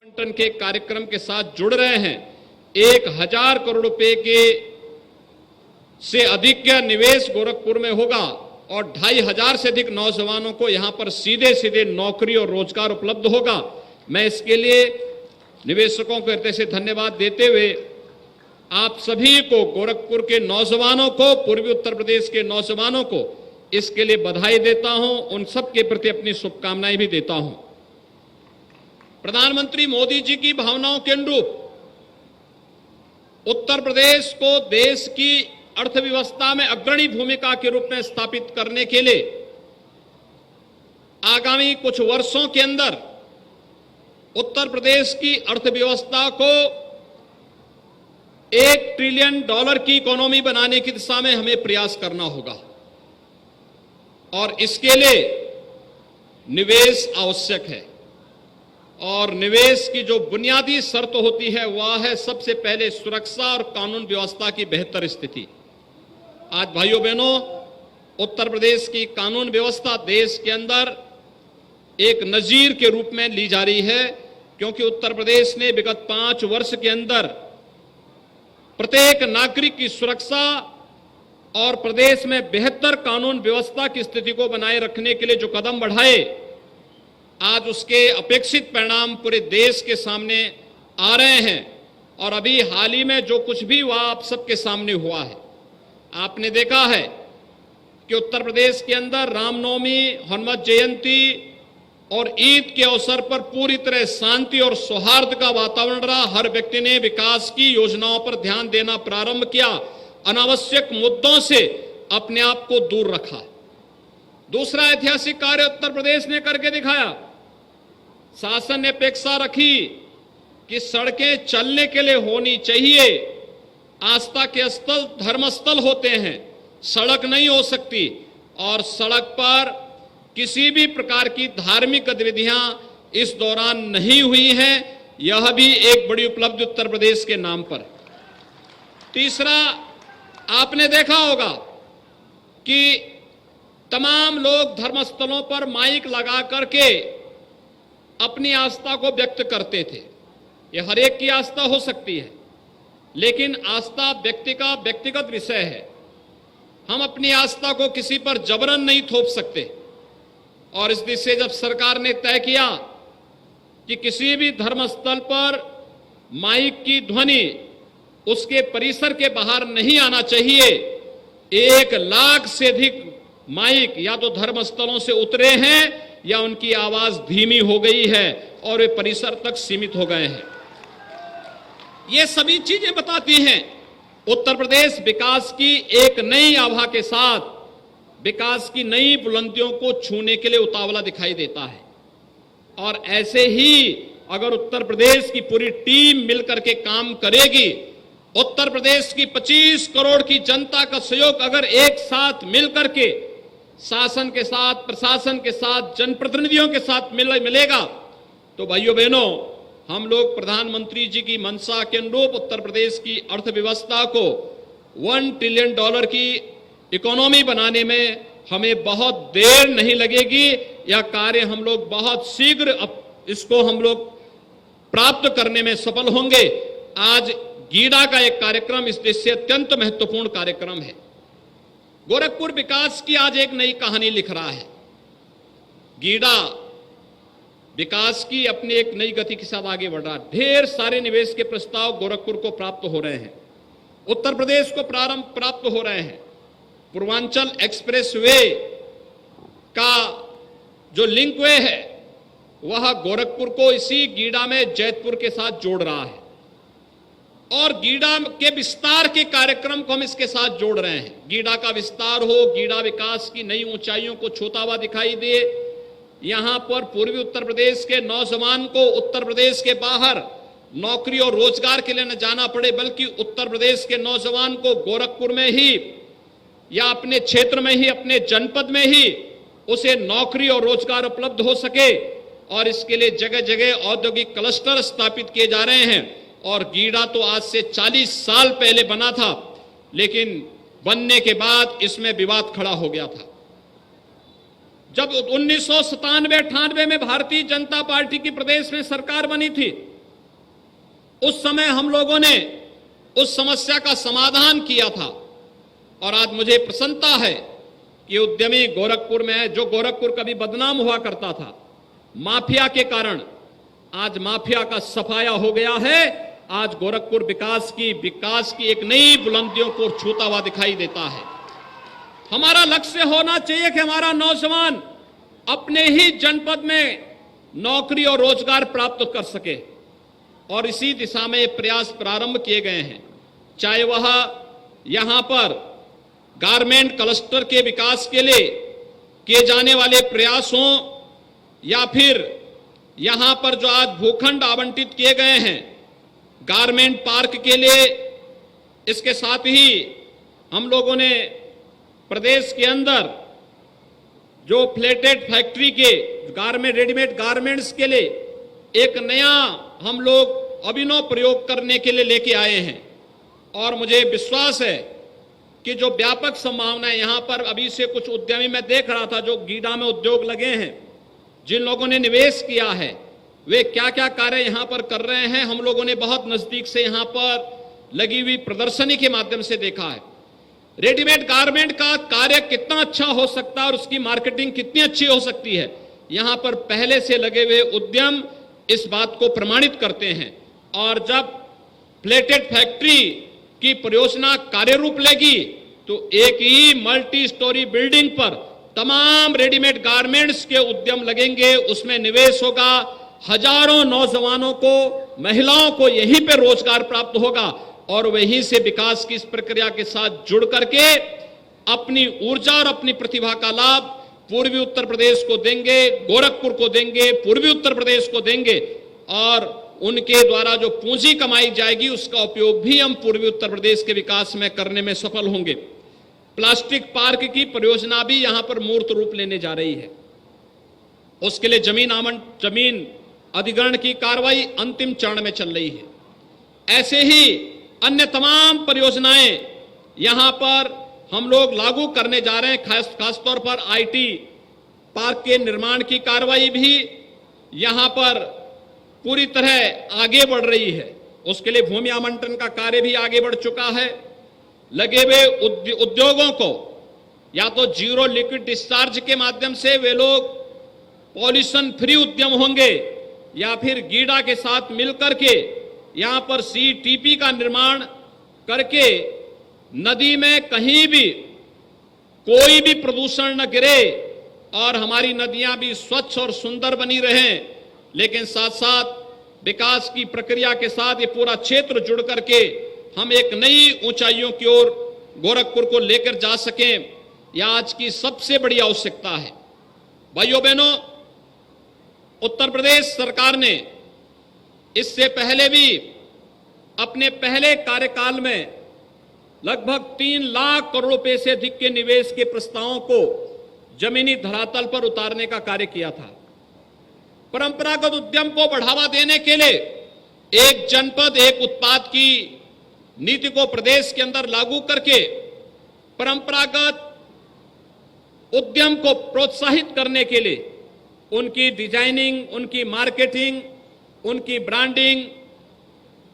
आवंटन के कार्यक्रम के साथ जुड़ रहे हैं। 1000 करोड़ रुपए के से अधिक का निवेश गोरखपुर में होगा और 2500 से अधिक नौजवानों को यहां पर सीधे सीधे नौकरी और रोजगार उपलब्ध होगा। मैं इसके लिए निवेशकों को हृदय से धन्यवाद देते हुए आप सभी को, गोरखपुर के नौजवानों को, पूर्वी उत्तर प्रदेश के नौजवानों को इसके लिए बधाई देता हूं। उन सब के प्रति अपनी शुभकामनाएं भी देता हूं। प्रधानमंत्री मोदी जी की भावनाओं के अनुरूप उत्तर प्रदेश को देश की अर्थव्यवस्था में अग्रणी भूमिका के रूप में स्थापित करने के लिए आगामी कुछ वर्षों के अंदर उत्तर प्रदेश की अर्थव्यवस्था को $1 ट्रिलियन की इकोनॉमी बनाने की दिशा में हमें प्रयास करना होगा और इसके लिए निवेश आवश्यक है। और निवेश की जो बुनियादी शर्त होती है वह है सबसे पहले सुरक्षा और कानून व्यवस्था की बेहतर स्थिति। आज भाइयों बहनों, उत्तर प्रदेश की कानून व्यवस्था देश के अंदर एक नजीर के रूप में ली जा रही है, क्योंकि उत्तर प्रदेश ने विगत 5 वर्ष के अंदर प्रत्येक नागरिक की सुरक्षा और प्रदेश में बेहतर कानून व्यवस्था की स्थिति को बनाए रखने के लिए जो कदम बढ़ाए, आज उसके अपेक्षित परिणाम पूरे देश के सामने आ रहे हैं। और अभी हाल ही में जो कुछ भी हुआ आप सबके सामने हुआ है, आपने देखा है कि उत्तर प्रदेश के अंदर रामनवमी, हनुमत जयंती और ईद के अवसर पर पूरी तरह शांति और सौहार्द का वातावरण रहा। हर व्यक्ति ने विकास की योजनाओं पर ध्यान देना प्रारंभ किया, अनावश्यक मुद्दों से अपने आप को दूर रखा। दूसरा ऐतिहासिक कार्य उत्तर प्रदेश ने करके दिखाया। शासन ने अपेक्षा रखी कि सड़कें चलने के लिए होनी चाहिए। आस्था के स्थल धर्मस्थल होते हैं, सड़क नहीं हो सकती। और सड़क पर किसी भी प्रकार की धार्मिक गतिविधियां इस दौरान नहीं हुई हैं। यह भी एक बड़ी उपलब्धि उत्तर प्रदेश के नाम पर। तीसरा, आपने देखा होगा कि तमाम लोग धर्मस्थलों पर माइक लगा करके अपनी आस्था को व्यक्त करते थे। यह हर एक की आस्था हो सकती है, लेकिन आस्था व्यक्ति का व्यक्तिगत विषय है। हम अपनी आस्था को किसी पर जबरन नहीं थोप सकते। और इस दिशा से जब सरकार ने तय किया कि किसी भी धर्मस्थल पर माइक की ध्वनि उसके परिसर के बाहर नहीं आना चाहिए, 1 लाख से अधिक माइक या तो धर्मस्थलों से उतरे हैं या उनकी आवाज धीमी हो गई है और वे परिसर तक सीमित हो गए हैं। ये सभी चीजें बताती हैं उत्तर प्रदेश विकास की एक नई आभा के साथ विकास की नई बुलंदियों को छूने के लिए उतावला दिखाई देता है। और ऐसे ही अगर उत्तर प्रदेश की पूरी टीम मिलकर के काम करेगी, उत्तर प्रदेश की 25 करोड़ की जनता का सहयोग अगर एक साथ मिलकर के शासन के साथ, प्रशासन के साथ, जनप्रतिनिधियों के साथ मिलेगा, तो भाइयों बहनों, हम लोग प्रधानमंत्री जी की मंशा के अनुरूप उत्तर प्रदेश की अर्थव्यवस्था को $1 ट्रिलियन की इकोनॉमी बनाने में हमें बहुत देर नहीं लगेगी। यह कार्य हम लोग बहुत शीघ्र इसको हम लोग प्राप्त करने में सफल होंगे। आज गीडा का एक कार्यक्रम इस देश से अत्यंत महत्वपूर्ण कार्यक्रम है। गोरखपुर विकास की आज एक नई कहानी लिख रहा है। गीडा विकास की अपनी एक नई गति के साथ आगे बढ़ रहा है। ढेर सारे निवेश के प्रस्ताव गोरखपुर को प्राप्त हो रहे हैं, उत्तर प्रदेश को प्राप्त हो रहे हैं। पूर्वांचल एक्सप्रेसवे का जो लिंकवे है वह गोरखपुर को इसी गीडा में जैतपुर के साथ जोड़ रहा है और गीडा के विस्तार के कार्यक्रम को हम इसके साथ जोड़ रहे हैं। गीडा का विस्तार हो, गीडा विकास की नई ऊंचाइयों को छूता हुआ दिखाई दे। यहां पर पूर्वी उत्तर प्रदेश के नौजवान को उत्तर प्रदेश के बाहर नौकरी और रोजगार के लिए न जाना पड़े, बल्कि उत्तर प्रदेश के नौजवान को गोरखपुर में ही या अपने क्षेत्र में ही, अपने जनपद में ही उसे नौकरी और रोजगार उपलब्ध हो सके। और इसके लिए जगह जगह औद्योगिक क्लस्टर स्थापित किए जा रहे हैं। और गीडा तो आज से 40 साल पहले बना था, लेकिन बनने के बाद इसमें विवाद खड़ा हो गया था। जब 1997-98 में भारतीय जनता पार्टी की प्रदेश में सरकार बनी थी, उस समय हम लोगों ने उस समस्या का समाधान किया था और आज मुझे प्रसन्नता है कि उद्यमी गोरखपुर में है। जो गोरखपुर कभी बदनाम हुआ करता था माफिया के कारण, आज माफिया का सफाया हो गया है। आज गोरखपुर विकास की एक नई बुलंदियों को छूता हुआ दिखाई देता है। हमारा लक्ष्य होना चाहिए कि हमारा नौजवान अपने ही जनपद में नौकरी और रोजगार प्राप्त कर सके और इसी दिशा में प्रयास प्रारंभ किए गए हैं। चाहे वह यहां पर गारमेंट क्लस्टर के विकास के लिए किए जाने वाले प्रयासों या फिर यहां पर जो आज भूखंड आवंटित किए गए हैं गारमेंट पार्क के लिए, इसके साथ ही हम लोगों ने प्रदेश के अंदर जो फ्लेटेड फैक्ट्री के गारमेंट रेडीमेड गारमेंट्स के लिए एक नया हम लोग अभिनव प्रयोग करने के लिए लेके आए हैं और मुझे विश्वास है कि जो व्यापक संभावनाएं यहां पर अभी से कुछ उद्यमी मैं देख रहा था जो गीडा में उद्योग लगे हैं, जिन लोगों ने निवेश किया है वे क्या क्या कार्य यहां पर कर रहे हैं हम लोगों ने बहुत नजदीक से यहां पर लगी हुई प्रदर्शनी के माध्यम से देखा है। रेडीमेड गारमेंट का कार्य कितना अच्छा हो सकता है और उसकी मार्केटिंग कितनी अच्छी हो सकती है, यहां पर पहले से लगे हुए उद्यम इस बात को प्रमाणित करते हैं। और जब प्लेटेड फैक्ट्री की परियोजना कार्य रूप लेगी तो एक ही मल्टी स्टोरी बिल्डिंग पर तमाम रेडीमेड गारमेंट्स के उद्यम लगेंगे, उसमें निवेश होगा, हजारों नौजवानों को, महिलाओं को यहीं पे रोजगार प्राप्त होगा और वहीं से विकास की इस प्रक्रिया के साथ जुड़ करके अपनी ऊर्जा और अपनी प्रतिभा का लाभ पूर्वी उत्तर प्रदेश को देंगे, गोरखपुर को देंगे, पूर्वी उत्तर प्रदेश को देंगे और उनके द्वारा जो पूंजी कमाई जाएगी उसका उपयोग भी हम पूर्वी उत्तर प्रदेश के विकास में करने में सफल होंगे। प्लास्टिक पार्क की परियोजना भी यहां पर मूर्त रूप लेने जा रही है। उसके लिए जमीन अधिग्रहण की कार्रवाई अंतिम चरण में चल रही है। ऐसे ही अन्य तमाम परियोजनाएं यहां पर हम लोग लागू करने जा रहे हैं। खासतौर पर आईटी पार्क के निर्माण की कार्रवाई भी यहां पर पूरी तरह आगे बढ़ रही है। उसके लिए भूमि आवंटन का कार्य भी आगे बढ़ चुका है। लगे हुए उद्योगों को या तो जीरो लिक्विड डिस्चार्ज के माध्यम से वे लोग पॉल्यूशन फ्री उद्यम होंगे या फिर गीडा के साथ मिलकर के यहां पर सीटीपी का निर्माण करके नदी में कहीं भी कोई भी प्रदूषण न गिरे और हमारी नदियां भी स्वच्छ और सुंदर बनी रहें, लेकिन साथ साथ विकास की प्रक्रिया के साथ ये पूरा क्षेत्र जुड़ करके हम एक नई ऊंचाइयों की ओर गोरखपुर को लेकर जा सकें, यह आज की सबसे बड़ी आवश्यकता है। भाइयों बहनों, उत्तर प्रदेश सरकार ने इससे पहले भी अपने पहले कार्यकाल में लगभग 3 लाख करोड़ रुपए से अधिक के निवेश के प्रस्तावों को जमीनी धरातल पर उतारने का कार्य किया था। परंपरागत उद्यम को बढ़ावा देने के लिए एक जनपद एक उत्पाद की नीति को प्रदेश के अंदर लागू करके परंपरागत उद्यम को प्रोत्साहित करने के लिए उनकी डिजाइनिंग, उनकी मार्केटिंग, उनकी ब्रांडिंग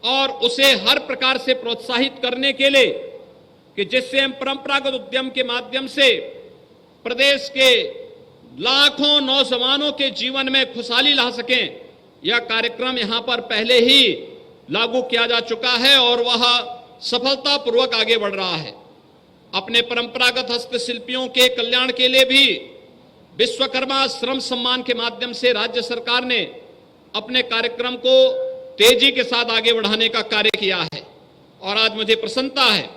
और उसे हर प्रकार से प्रोत्साहित करने के लिए कि जिससे हम परंपरागत उद्यम के माध्यम से प्रदेश के लाखों नौजवानों के जीवन में खुशहाली ला सकें, यह कार्यक्रम यहां पर पहले ही लागू किया जा चुका है और वह सफलतापूर्वक आगे बढ़ रहा है। अपने परंपरागत हस्तशिल्पियों के कल्याण के लिए भी विश्वकर्मा श्रम सम्मान के माध्यम से राज्य सरकार ने अपने कार्यक्रम को तेजी के साथ आगे बढ़ाने का कार्य किया है। और आज मुझे प्रसन्नता है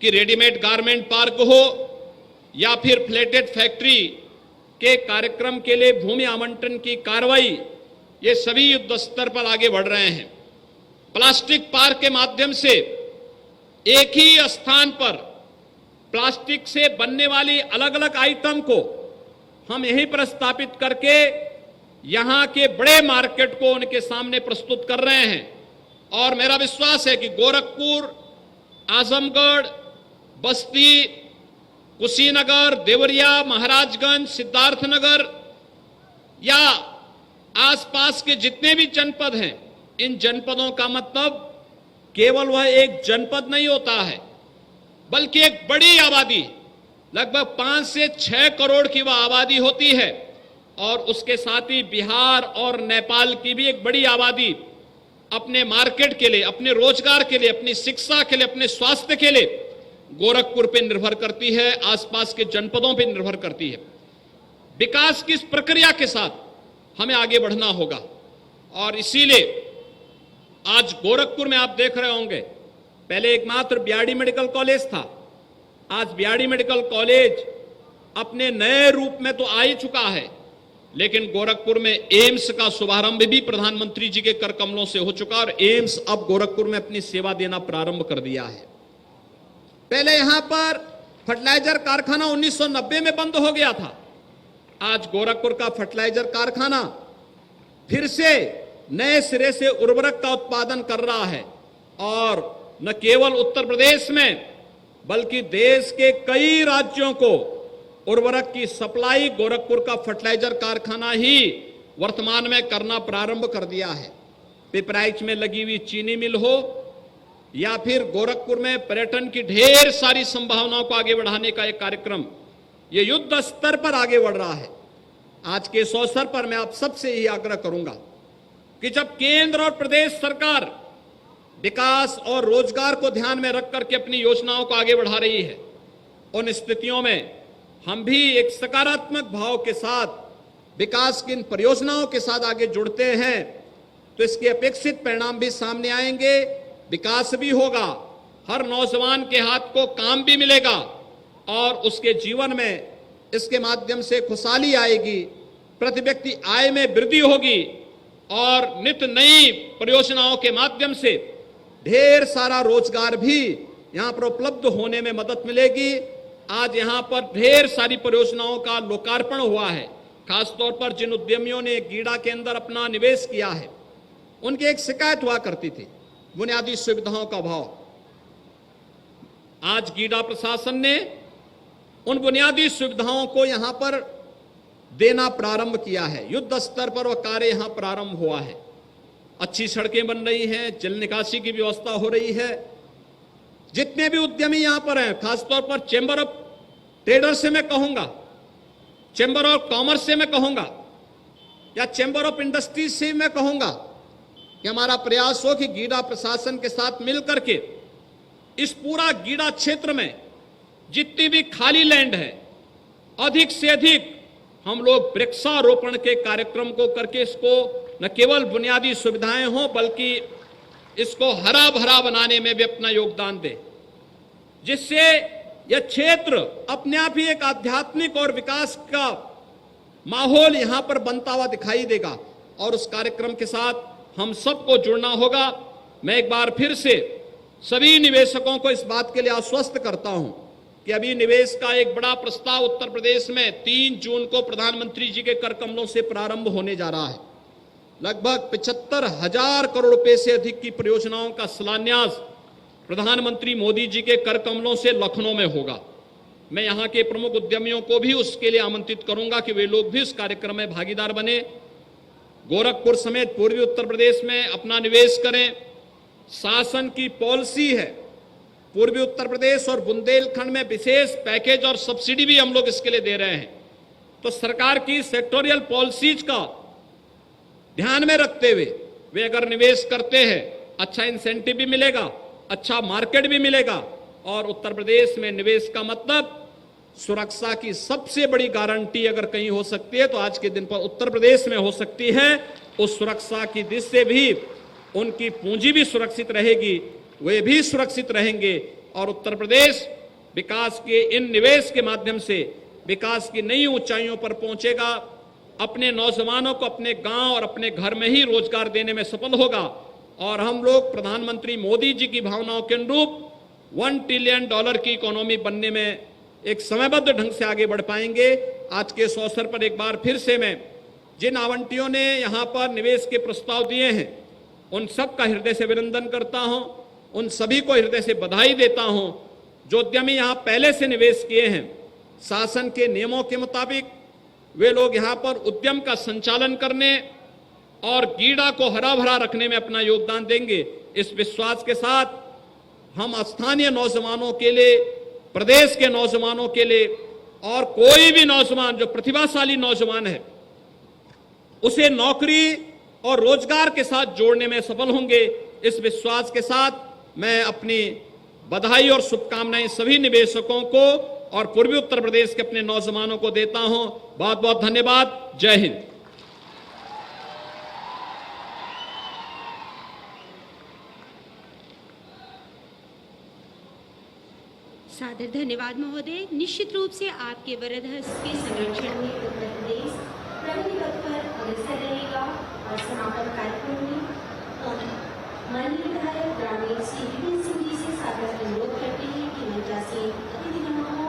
कि रेडीमेड गारमेंट पार्क हो या फिर फ्लेटेड फैक्ट्री के कार्यक्रम के लिए भूमि आवंटन की कार्रवाई, ये सभी युद्ध स्तर पर आगे बढ़ रहे हैं। प्लास्टिक पार्क के माध्यम से एक ही स्थान पर प्लास्टिक से बनने वाली अलग अलग आइटम को हम यहीं पर स्थापित करके यहां के बड़े मार्केट को उनके सामने प्रस्तुत कर रहे हैं। और मेरा विश्वास है कि गोरखपुर, आजमगढ़, बस्ती, कुशीनगर, देवरिया, महाराजगंज, सिद्धार्थनगर या आसपास के जितने भी जनपद हैं, इन जनपदों का मतलब केवल वह एक जनपद नहीं होता है, बल्कि एक बड़ी आबादी, लगभग 5 से 6 करोड़ की वह आबादी होती है। और उसके साथ ही बिहार और नेपाल की भी एक बड़ी आबादी अपने मार्केट के लिए, अपने रोजगार के लिए, अपनी शिक्षा के लिए, अपने स्वास्थ्य के लिए गोरखपुर पर निर्भर करती है, आसपास के जनपदों पर निर्भर करती है। विकास की इस प्रक्रिया के साथ हमें आगे बढ़ना होगा और इसीलिए आज गोरखपुर में आप देख रहे होंगे, पहले एकमात्र बीआरडी मेडिकल कॉलेज था, आज बीआरडी मेडिकल कॉलेज अपने नए रूप में तो आ ही चुका है, लेकिन गोरखपुर में एम्स का शुभारंभ भी प्रधानमंत्री जी के कर कमलों से हो चुका और एम्स अब गोरखपुर में अपनी सेवा देना प्रारंभ कर दिया है। पहले यहां पर फर्टिलाइजर कारखाना 1990 में बंद हो गया था, आज गोरखपुर का फर्टिलाइजर कारखाना फिर से नए सिरे से उर्वरक का उत्पादन कर रहा है और न केवल उत्तर प्रदेश में बल्कि देश के कई राज्यों को उर्वरक की सप्लाई गोरखपुर का फर्टिलाइजर कारखाना ही वर्तमान में करना प्रारंभ कर दिया है। पिपराइच में लगी हुई चीनी मिल हो या फिर गोरखपुर में पर्यटन की ढेर सारी संभावनाओं को आगे बढ़ाने का एक कार्यक्रम, ये युद्ध स्तर पर आगे बढ़ रहा है। आज के इस अवसर पर मैं आप सबसे यही आग्रह करूंगा कि जब केंद्र और प्रदेश सरकार विकास और रोजगार को ध्यान में रख करके अपनी योजनाओं को आगे बढ़ा रही है, उन स्थितियों में हम भी एक सकारात्मक भाव के साथ विकास की इन परियोजनाओं के साथ आगे जुड़ते हैं तो इसके अपेक्षित परिणाम भी सामने आएंगे, विकास भी होगा, हर नौजवान के हाथ को काम भी मिलेगा और उसके जीवन में इसके माध्यम से खुशहाली आएगी, प्रति व्यक्ति आय में वृद्धि होगी और नित नई परियोजनाओं के माध्यम से ढेर सारा रोजगार भी यहां पर उपलब्ध होने में मदद मिलेगी। आज यहां पर ढेर सारी परियोजनाओं का लोकार्पण हुआ है, खासतौर पर जिन उद्यमियों ने गीडा के अंदर अपना निवेश किया है, उनकी एक शिकायत हुआ करती थी, बुनियादी सुविधाओं का अभाव। आज गीडा प्रशासन ने उन बुनियादी सुविधाओं को यहां पर देना प्रारंभ किया है, युद्ध स्तर पर वह कार्य यहां प्रारंभ हुआ है। अच्छी सड़कें बन रही हैं, जल निकासी की व्यवस्था हो रही है। जितने भी उद्यमी यहां पर हैं, खासतौर पर चेंबर ऑफ ट्रेडर्स से मैं कहूंगा, चेंबर ऑफ कॉमर्स से मैं कहूंगा या चेंबर ऑफ इंडस्ट्रीज से मैं कहूंगा कि हमारा प्रयास हो कि गीडा प्रशासन के साथ मिलकर के इस पूरा गीडा क्षेत्र में जितनी भी खाली लैंड है, अधिक से अधिक हम लोग वृक्षारोपण के कार्यक्रम को करके इसको न केवल बुनियादी सुविधाएं हो बल्कि इसको हरा भरा बनाने में भी अपना योगदान दें, जिससे यह क्षेत्र अपने आप ही एक आध्यात्मिक और विकास का माहौल यहां पर बनता हुआ दिखाई देगा और उस कार्यक्रम के साथ हम सबको जुड़ना होगा। मैं एक बार फिर से सभी निवेशकों को इस बात के लिए आश्वस्त करता हूं कि अभी निवेश का एक बड़ा प्रस्ताव उत्तर प्रदेश में 3 जून को प्रधानमंत्री जी के कर कमलों से प्रारंभ होने जा रहा है। लगभग 75,000 करोड़ रुपए से अधिक की परियोजनाओं का शिलान्यास प्रधानमंत्री मोदी जी के कर कमलों से लखनऊ में होगा। मैं यहां के प्रमुख उद्यमियों को भी उसके लिए आमंत्रित करूंगा कि वे लोग भी इस कार्यक्रम में भागीदार बने, गोरखपुर समेत पूर्वी उत्तर प्रदेश में अपना निवेश करें। शासन की पॉलिसी है, पूर्वी उत्तर प्रदेश और बुंदेलखंड में विशेष पैकेज और सब्सिडी भी हम लोग इसके लिए दे रहे हैं। तो सरकार की सेक्टोरियल पॉलिसीज का ध्यान में रखते हुए वे अगर निवेश करते हैं, अच्छा इंसेंटिव भी मिलेगा, अच्छा मार्केट भी मिलेगा और उत्तर प्रदेश में निवेश का मतलब सुरक्षा की सबसे बड़ी गारंटी अगर कहीं हो सकती है तो आज के दिन पर उत्तर प्रदेश में हो सकती है। उस सुरक्षा की दृष्टि से भी उनकी पूंजी भी सुरक्षित रहेगी, वे भी सुरक्षित रहेंगे और उत्तर प्रदेश विकास के इन निवेश के माध्यम से विकास की नई ऊंचाइयों पर पहुंचेगा, अपने नौजवानों को अपने गांव और अपने घर में ही रोजगार देने में सफल होगा और हम लोग प्रधानमंत्री मोदी जी की भावनाओं के अनुरूप $1 ट्रिलियन की इकोनॉमी बनने में एक समयबद्ध ढंग से आगे बढ़ पाएंगे। आज के इस अवसर पर एक बार फिर से मैं जिन आवंटियों ने यहाँ पर निवेश के प्रस्ताव दिए हैं उन सब का हृदय से अभिनंदन करता हूँ, उन सभी को हृदय से बधाई देता हूँ। जो उद्यमी यहाँ पहले से निवेश किए हैं, शासन के नियमों के मुताबिक वे लोग यहाँ पर उद्यम का संचालन करने और गीडा को हरा भरा रखने में अपना योगदान देंगे, इस विश्वास के साथ हम स्थानीय नौजवानों के लिए, प्रदेश के नौजवानों के लिए और कोई भी नौजवान जो प्रतिभाशाली नौजवान है उसे नौकरी और रोजगार के साथ जोड़ने में सफल होंगे। इस विश्वास के साथ मैं अपनी बधाई और शुभकामनाएं सभी निवेशकों को और पूर्वी उत्तर प्रदेश के अपने नौजवानों को देता हूं। बहुत बहुत धन्यवाद। जय हिंद। सादर धन्यवाद महोदय। निश्चित रूप से आपके वरद हस्त के संरक्षण में उत्तर प्रदेश प्रगति पथ पर अग्रसर रहेगा और समापन कार्यक्रम में माननीय विधायक ग्रामीण श्री विपिन सिंह जी से सादर अनुरोध करते हैं कि मंचासीन अतिथिगणों को